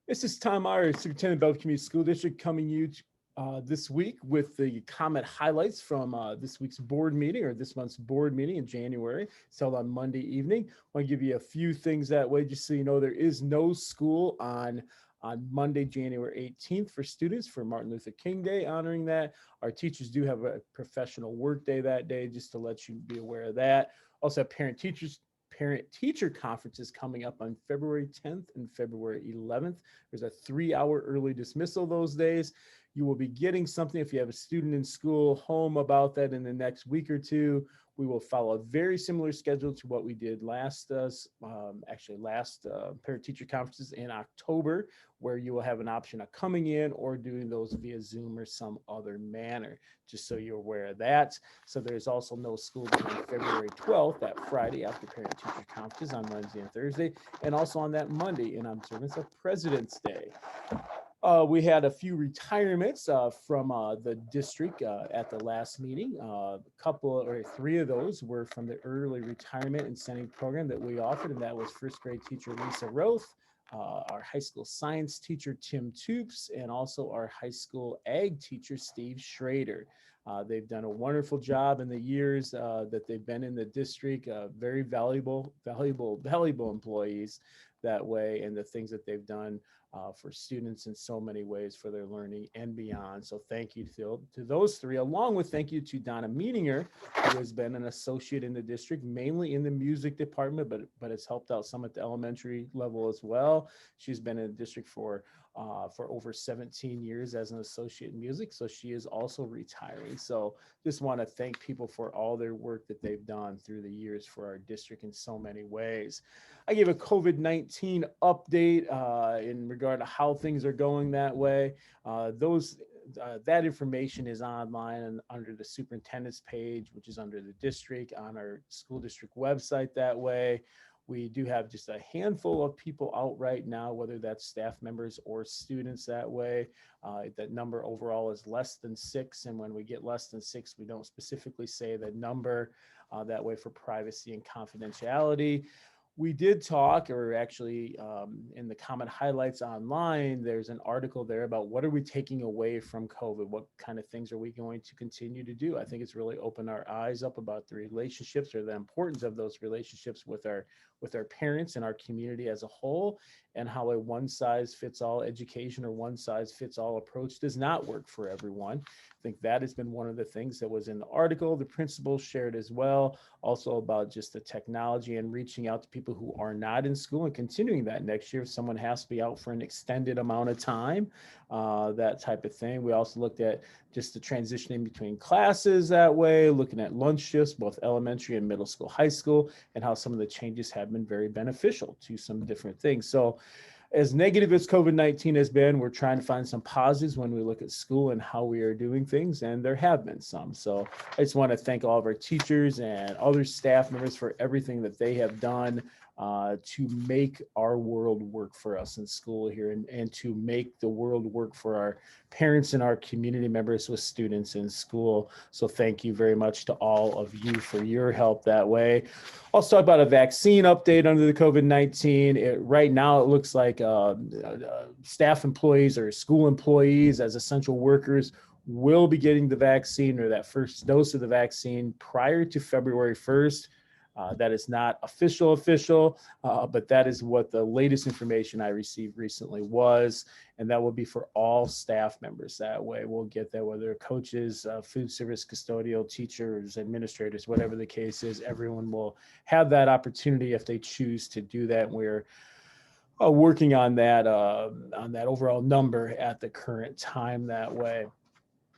This is Tom Meyer, Superintendent of Bellevue Community School District, coming you this week with the Comet highlights from this week's board meeting, or this month's board meeting in January. It's held on Monday evening. I want to give you a few things that way, just so you know there is no school on Monday, January 18th for students for Martin Luther King Day, honoring that. Our teachers do have a professional work day that day, just to let you be aware of that. Also have parent-teacher conferences coming up on February 10th and February 11th. There's a 3-hour early dismissal those days. You will be getting something if you have a student in school home about that in the next week or two. We will follow a very similar schedule to what we did last parent-teacher conferences in October, where you will have an option of coming in or doing those via Zoom or some other manner, just so you're aware of that. So there's also no school on February 12th, that Friday after parent-teacher conferences on Wednesday and Thursday, and also on that Monday in observance of President's Day. We had a few retirements from the district at the last meeting. A couple or three of those were from the early retirement incentive program that we offered, and that was first grade teacher Lisa Roth, our high school science teacher Tim Toops, and also our high school ag teacher Steve Schrader. They've done a wonderful job in the years that they've been in the district. Very valuable employees that way, and the things that they've done for students in so many ways for their learning and beyond. So thank you to those three, along with thank you to Donna Meeninger, who has been an associate in the district, mainly in the music department, but has helped out some at the elementary level as well. She's been in the district for over 17 years as an associate in music. So she is also retiring. So just want to thank people for all their work that they've done through the years for our district in so many ways. I gave a COVID-19 update in regard to how things are going that way. That information is online and under the superintendent's page, which is under the district on our school district website that way. We do have just a handful of people out right now, whether that's staff members or students that way. That number overall is less than 6. And when we get less than 6, we don't specifically say the number that way for privacy and confidentiality. We did talk, or actually in the comment highlights online, there's an article there about what are we taking away from COVID? What kind of things are we going to continue to do? I think it's really opened our eyes up about the relationships or the importance of those relationships with our parents and our community as a whole, and how a one-size-fits-all education or one-size-fits-all approach does not work for everyone. I think that has been one of the things that was in the article. The principals shared as well, also about just the technology and reaching out to people who are not in school and continuing that next year if someone has to be out for an extended amount of time, that type of thing. We also looked at just the transitioning between classes that way, looking at lunch shifts, both elementary and middle school, high school, and how some of the changes have been very beneficial to some different things. So as negative as COVID-19 has been, we're trying to find some positives when we look at school and how we are doing things, and there have been some. So I just want to thank all of our teachers and other staff members for everything that they have done to make our world work for us in school here, and to make the world work for our parents and our community members with students in school. So thank you very much to all of you for your help that way. Let's talk about a vaccine update under the COVID-19. Right now, it looks like staff employees or school employees as essential workers will be getting the vaccine, or that first dose of the vaccine, prior to February 1st. That is not official, but that is what the latest information I received recently was, and that will be for all staff members that way. We'll get that, whether coaches, food service, custodial, teachers, administrators, whatever the case is, everyone will have that opportunity if they choose to do that. We're working on that overall number at the current time that way.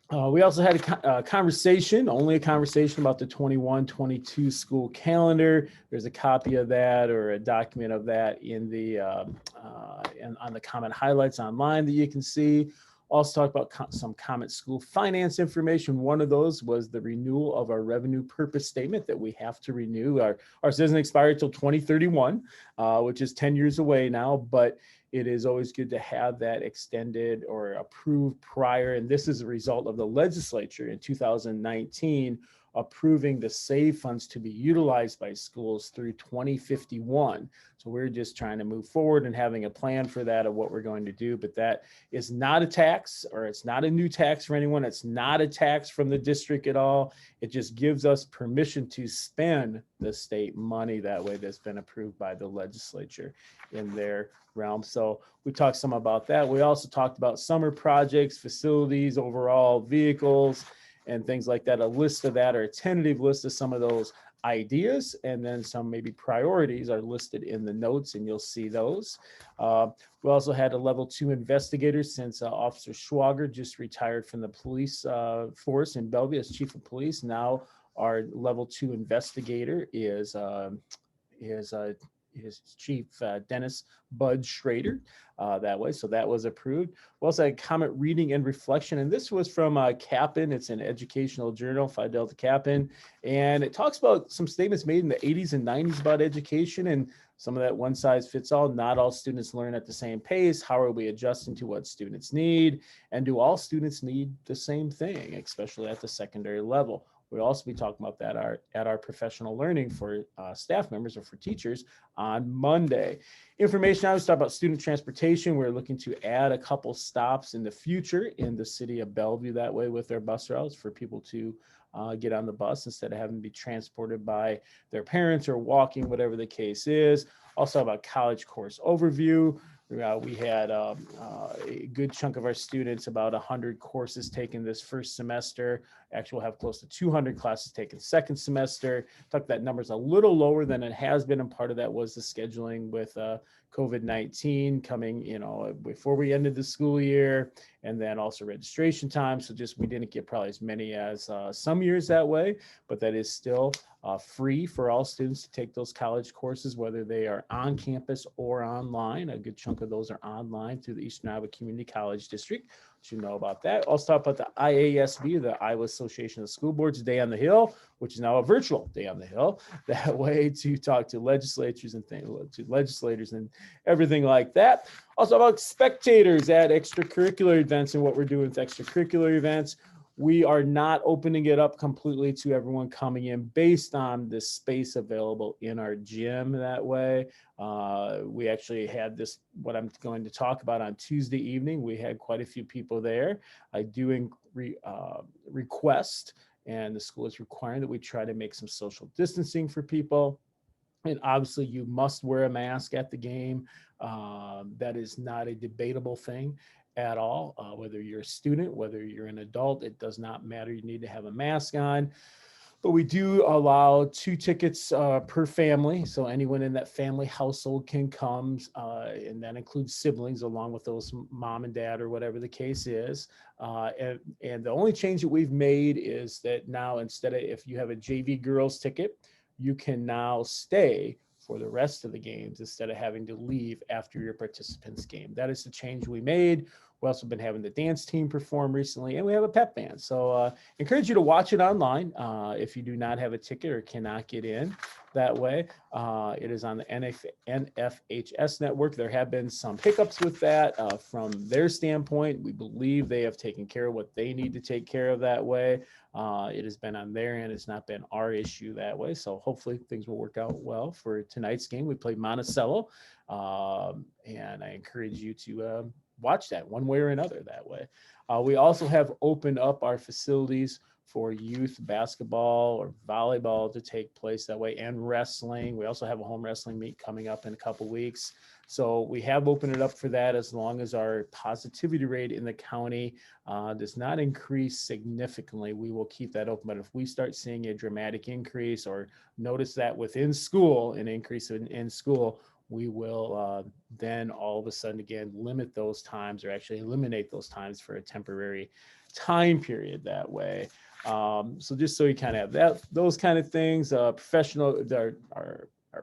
We also had a conversation, only a conversation, about the 21-22 school calendar. There's a copy of that, or a document of that, in the on the comment highlights online that you can see. Also talk about some Comet school finance information. One of those was the renewal of our revenue purpose statement that we have to renew. Ours doesn't expire until 2031, which is 10 years away now, but it is always good to have that extended or approved prior. And this is a result of the legislature in 2019 approving the SAVE funds to be utilized by schools through 2051. So we're just trying to move forward and having a plan for that of what we're going to do. But that is not a tax, or it's not a new tax for anyone. It's not a tax from the district at all. It just gives us permission to spend the state money that way that's been approved by the legislature in their realm. So we talked some about that. We also talked about summer projects, facilities, overall vehicles, and things like that. A list of that, or a tentative list of some of those ideas, and then some maybe priorities are listed in the notes, and you'll see those. We also had a level 2 investigator, since Officer Schwager just retired from the police force in Bellevue as chief of police. Now our level 2 investigator is Chief Dennis Bud Schrader that way. So that was approved. We also had Comet Reading and Reflection, and this was from Kappan. It's an educational journal, Phi Delta Kappan, and it talks about some statements made in the 80s and 90s about education, and some of that one size fits all. Not all students learn at the same pace. How are we adjusting to what students need? And do all students need the same thing, especially at the secondary level? We'll also be talking about that at our professional learning for staff members or for teachers on Monday. Information, I was talking about student transportation. We're looking to add a couple stops in the future in the city of Bellevue that way with their bus routes for people to get on the bus instead of having to be transported by their parents or walking, whatever the case is. Also about college course overview. We had a good chunk of our students, about 100 courses taken this first semester. Actually, we'll have close to 200 classes taken second semester. That number's a little lower than it has been, and part of that was the scheduling with COVID-19 coming, before we ended the school year, and then also registration time. So just we didn't get probably as many as some years that way, but that is still free for all students to take those college courses, whether they are on campus or online. A good chunk of those are online through the Eastern Iowa Community College District. You know about that. Also talk about the IASB, the Iowa Association of School Boards Day on the Hill, which is now a virtual Day on the Hill. That way to talk to legislators and everything like that. Also about spectators at extracurricular events and what we're doing with extracurricular events. We are not opening it up completely to everyone coming in based on the space available in our gym that way. We actually had this, what I'm going to talk about on Tuesday evening. We had quite a few people there. I do request, and the school is requiring, that we try to make some social distancing for people. And obviously you must wear a mask at the game. That is not a debatable thing at all. Whether you're a student, whether you're an adult, it does not matter. You need to have a mask on. But we do allow 2 tickets per family. So anyone in that family household can come, and that includes siblings along with those mom and dad or whatever the case is. And the only change that we've made is that now, instead of, if you have a JV girls ticket, you can now stay for the rest of the games instead of having to leave after your participant's game. That is the change we made. We've also been having the dance team perform recently, and we have a pep band. So encourage you to watch it online if you do not have a ticket or cannot get in that way. It is on the NFHS network. There have been some hiccups with that from their standpoint. We believe they have taken care of what they need to take care of that way. It has been on their end. It's not been our issue that way. So hopefully things will work out well for tonight's game. We played Monticello, and I encourage you to watch that one way or another that way. We also have opened up our facilities for youth basketball or volleyball to take place that way, and wrestling. We also have a home wrestling meet coming up in a couple weeks. So we have opened it up for that, as long as our positivity rate in the county does not increase significantly. We will keep that open. But if we start seeing a dramatic increase, or notice that within school, an increase in school, we will then all of a sudden again limit those times, or actually eliminate those times for a temporary time period that way. So just so you kind of have that, those kind of things. Our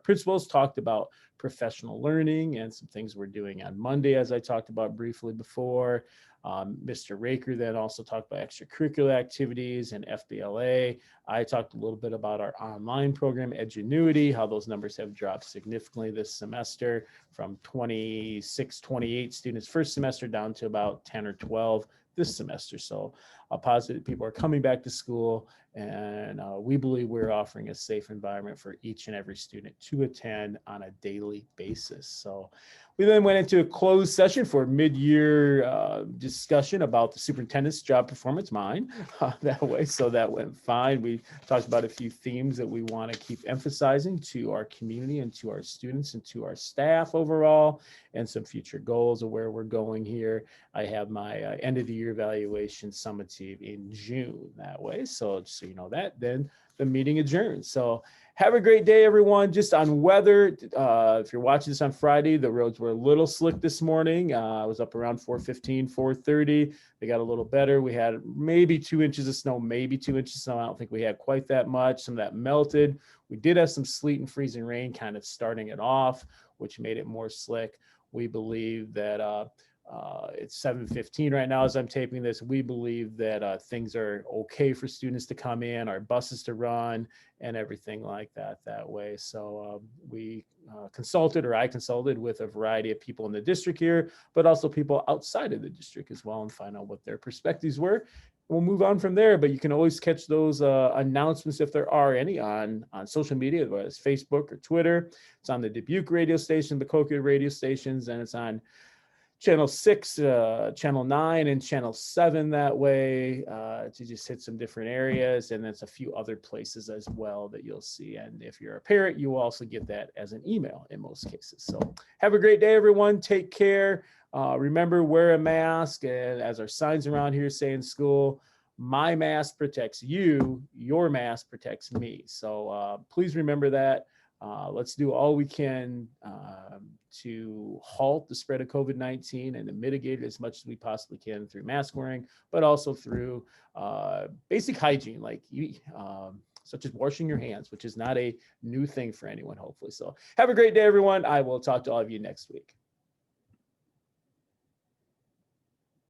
principals talked about professional learning and some things we're doing on Monday, as I talked about briefly before. Mr. Raker then also talked about extracurricular activities and FBLA. I talked a little bit about our online program, Edgenuity, how those numbers have dropped significantly this semester from 26, 28 students first semester down to about 10 or 12 this semester. So positive. People are coming back to school, and we believe we're offering a safe environment for each and every student to attend on a daily basis. So we then went into a closed session for mid-year discussion about the superintendent's job performance, mine, that way. So that went fine. We talked about a few themes that we want to keep emphasizing to our community and to our students and to our staff overall, and some future goals of where we're going here. I have my end of the year evaluation summative in June that way. So just so you know that, then the meeting adjourns. So have a great day, everyone. Just on weather, if you're watching this on Friday, the roads were a little slick this morning. I was up around 4:15, 4:30. They got a little better. We had maybe 2 inches of snow, maybe 2 inches of snow. I don't think we had quite that much. Some of that melted. We did have some sleet and freezing rain kind of starting it off, which made it more slick. We believe that it's 7:15 right now as I'm taping this. We believe that things are okay for students to come in, our buses to run, and everything like that way. So we consulted, or I consulted with a variety of people in the district here, but also people outside of the district as well, and find out what their perspectives were. We'll move on from there, but you can always catch those announcements, if there are any, on social media, whether it's Facebook or Twitter. It's on the Dubuque radio station, the Coquia radio stations, and it's on Channel 6, Channel 9, and Channel 7 that way, to just hit some different areas. And there's a few other places as well that you'll see. And if you're a parent, you will also get that as an email in most cases. So have a great day, everyone. Take care. Remember, wear a mask. And as our signs around here say in school, my mask protects you, your mask protects me. So please remember that. Let's do all we can to halt the spread of COVID-19 and to mitigate it as much as we possibly can through mask wearing, but also through basic hygiene, like such as washing your hands, which is not a new thing for anyone, hopefully. So have a great day, everyone. I will talk to all of you next week.